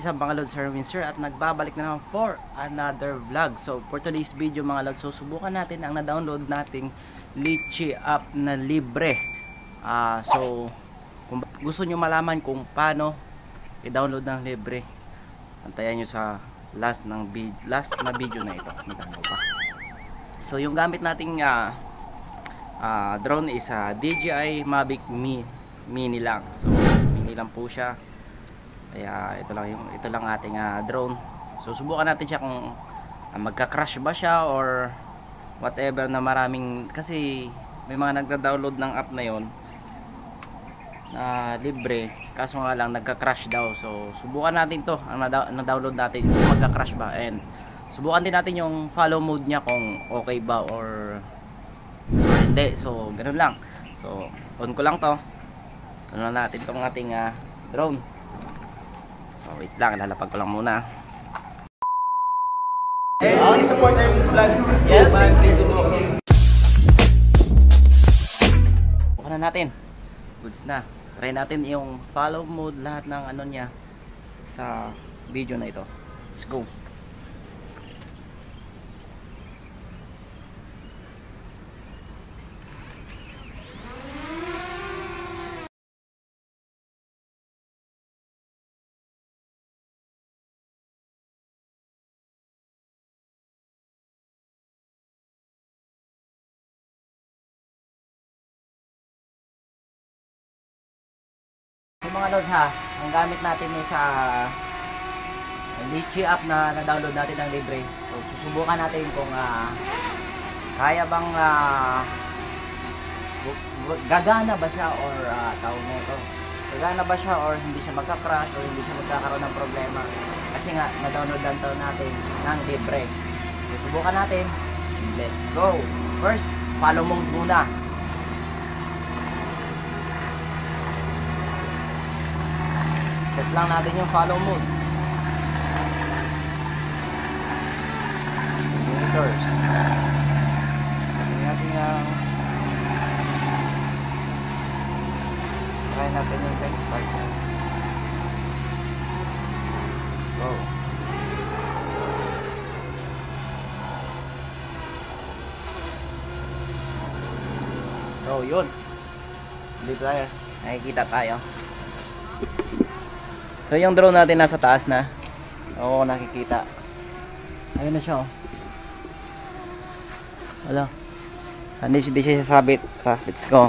What's up mga lods, Sir Windsor at nagbabalik na naman for another vlog. So for today's video mga lods, susubukan natin ang na-download nating Litchi app na libre. So kung gusto nyo malaman kung paano i-download ng libre, antayan nyo sa last na video na ito. So yung gamit nating drone is DJI Mavic Mini lang. So mini lang po siya. Kaya ito lang ating drone. So subukan natin siya kung magka-crash ba siya or whatever na maraming, kasi may mga nagda-download ng app na yon na libre, kaso nga lang nagka-crash daw. So subukan natin to, ang na-download natin kung magka-crash ba, and subukan din natin yung follow mode niya kung okay ba or hindi. So ganun lang. So on ko lang to, ano natin tong ating drone. So wait lang, lalapag ko lang muna. And please support Erwin's vlog. Yeah, bukan na natin. Goods na. Try natin yung follow mode, lahat ng ano niya sa video na ito. Let's go. So mga lods ang gamit natin is Litchi app na na-download natin ng libre. So susubukan natin kung kaya bang gagana ba siya or tawag nito, gagana ba siya or hindi siya magka-crash or hindi siya magkakaroon ng problema, kasi nga na-download lang to natin ng libre. So subukan natin. Let's go. First, follow mode muna. Set lang natin yung follow mode. Meters. Try natin yung text part. Go. So yun. Dito tayo. Nakikita tayo. So yung drone natin nasa taas na. Oo, nakikita. Ayun na siya, oh. Wala. Hindi siya sabit. Let's go.